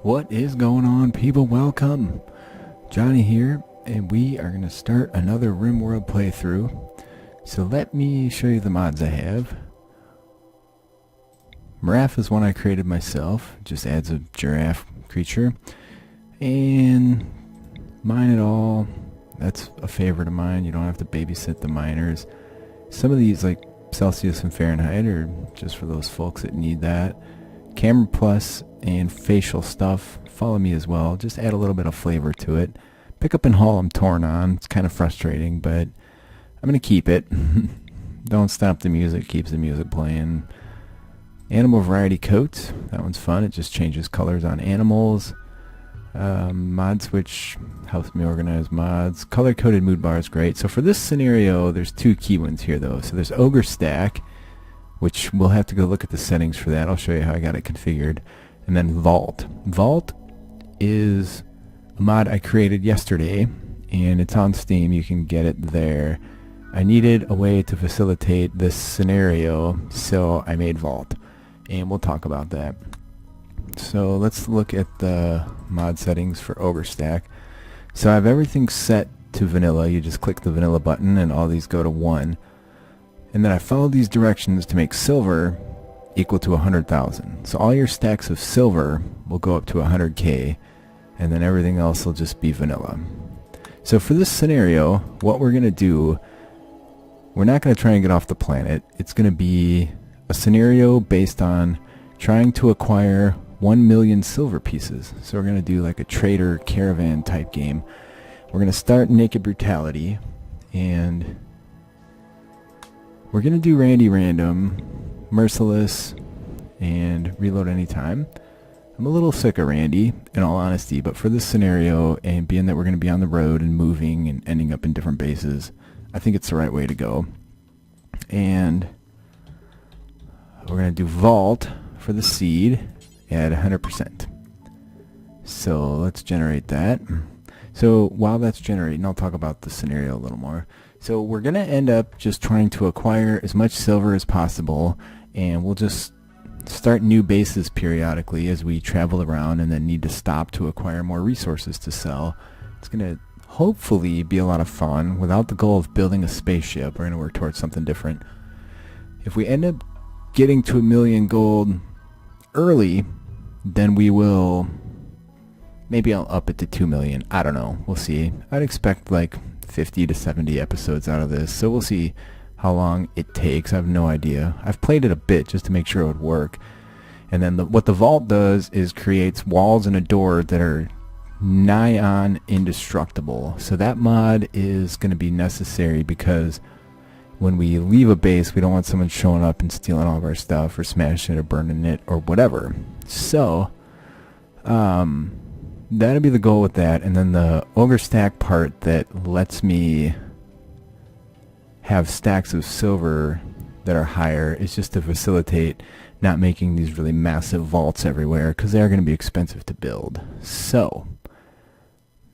What is going on, people? Welcome. Johnny here, and we are going to start another RimWorld playthrough. So let me show you the mods I have. Giraffe is one I created myself. Just adds a giraffe creature. And mine it all. That's a favorite of mine. You don't have to babysit the miners. Some of these, like Celsius and Fahrenheit, are just for those folks that need that. Camera Plus and facial stuff, follow me as well. Just add a little bit of flavor to it. Pick up and haul I'm torn on. It's kind of frustrating, but I'm going to keep it. Don't stop the music, keeps the music playing. Animal variety coat, that one's fun. It just changes colors on animals. Mod switch helps me organize mods. Color coded mood bar is great. So for this scenario, there's two key ones here though. So there's Ogre Stack, which we'll have to go look at the settings for that. I'll show you how I got it configured. And then Vault. Vault is a mod I created yesterday, and it's on Steam. You can get it there. I needed a way to facilitate this scenario, so I made Vault, and we'll talk about that. So let's look at the mod settings for Ogre Stack. So I have everything set to vanilla. You just click the vanilla button, and all these go to 1. And then I followed these directions to make silver equal to 100,000. So all your stacks of silver will go up to 100k, and then everything else will just be vanilla. So for this scenario, what we're going to do, we're not going to try and get off the planet. It's going to be a scenario based on trying to acquire 1 million silver pieces. So we're going to do like a trader caravan type game. We're going to start Naked Brutality, and we're going to do Randy Random, Merciless, and Reload Anytime. I'm a little sick of Randy, in all honesty, but for this scenario, and being that we're going to be on the road and moving and ending up in different bases, I think it's the right way to go. And we're going to do Vault for the seed at 100%. So let's generate that. So while that's generating, I'll talk about the scenario a little more. So we're going to end up just trying to acquire as much silver as possible, and we'll just start new bases periodically as we travel around and then need to stop to acquire more resources to sell. It's going to hopefully be a lot of fun without the goal of building a spaceship. We're going to work towards something different. If we end up getting to 1 million gold early, then we will, maybe I'll up it to 2 million. I don't know. We'll see. I'd expect like 50 to 70 episodes out of this, so we'll see how long it takes. I have no idea. I've played it a bit just to make sure it would work. And then what the vault does is creates walls and a door that are nigh on indestructible. So that mod is going to be necessary because when we leave a base, we don't want someone showing up and stealing all of our stuff or smashing it or burning it or whatever. So that'll be the goal with that. And then the Ogre Stack part that lets me have stacks of silver that are higher is just to facilitate not making these really massive vaults everywhere, because they are going to be expensive to build. So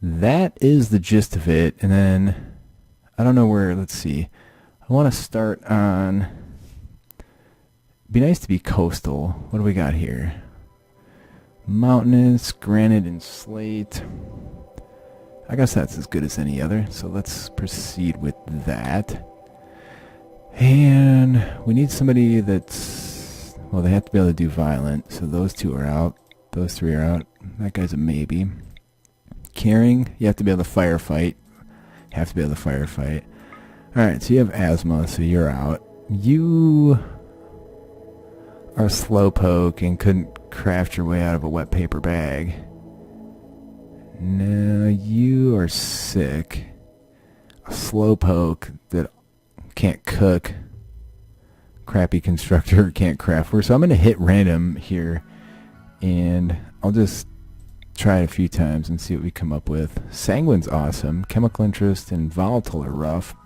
that is the gist of it. And then I don't know where, let's see, I want to start on, it'd be nice to be coastal. What do we got here? Mountainous, granite, and slate. I guess that's as good as any other, so let's proceed with that. And we need somebody that's, well, they have to be able to do violent, so those two are out. Those three are out. That guy's a maybe. Caring, you have to be able to firefight. Have to be able to firefight. Alright, so you have asthma, so you're out. You are a slowpoke and couldn't craft your way out of a wet paper bag. No, you are sick. A slowpoke that can't cook. Crappy constructor, can't craft. So I'm going to hit random here, and I'll just try it a few times and see what we come up with. Sanguine's awesome. Chemical interest and volatile are rough.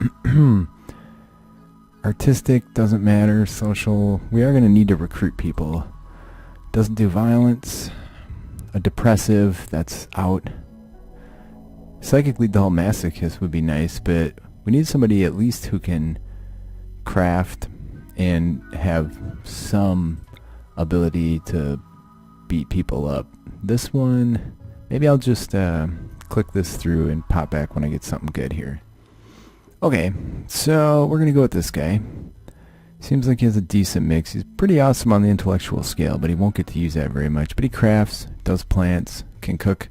Artistic doesn't matter. Social, we are going to need to recruit people. Doesn't do violence. A depressive, that's out. Psychically dull masochist would be nice, but we need somebody at least who can craft and have some ability to beat people up. This one, maybe I'll just click this through and pop back when I get something good here. Okay, so we're gonna go with this guy. Seems like he has a decent mix. He's pretty awesome on the intellectual scale, but he won't get to use that very much. But he crafts, does plants, can cook.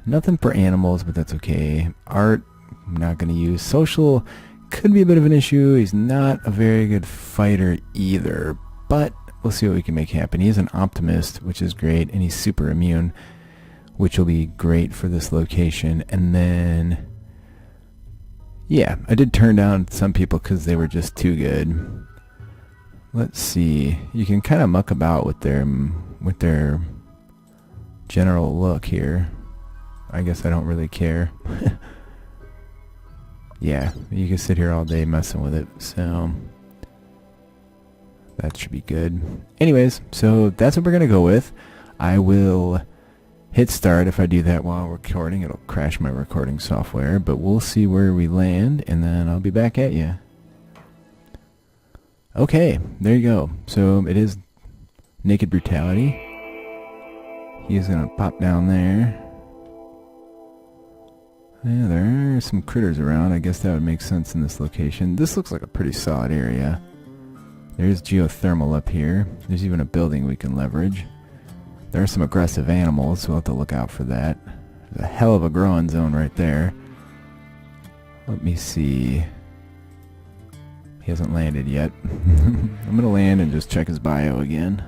Nothing for animals, but that's okay. Art, I'm not going to use. Social could be a bit of an issue. He's not a very good fighter either, but we'll see what we can make happen. He is an optimist, which is great, and he's super immune, which will be great for this location. And then, yeah, I did turn down some people because they were just too good. Let's see. You can kind of muck about with their general look here. I guess I don't really care. Yeah, you can sit here all day messing with it, so that should be good. Anyways, so that's what we're gonna go with. I will hit start. If I do that while recording, it'll crash my recording software, but we'll see where we land, and then I'll be back at you. Okay, there you go. So it is Naked Brutality. He's gonna pop down there. Yeah, there are some critters around. I guess that would make sense in this location. This looks like a pretty solid area. There's geothermal up here. There's even a building we can leverage. There are some aggressive animals, so we'll have to look out for that. There's a hell of a growing zone right there. Let me see. He hasn't landed yet. I'm going to land and just check his bio again.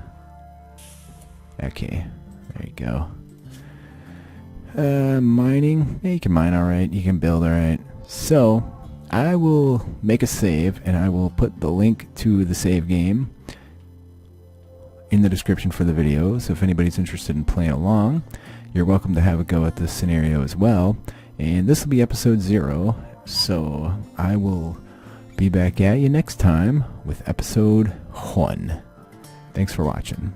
Okay, there you go. Mining. Yeah, you can mine alright. You can build alright. So, I will make a save, and I will put the link to the save game in the description for the video. So if anybody's interested in playing along, you're welcome to have a go at this scenario as well. And this will be episode 0. So, I will be back at you next time with episode 1. Thanks for watching.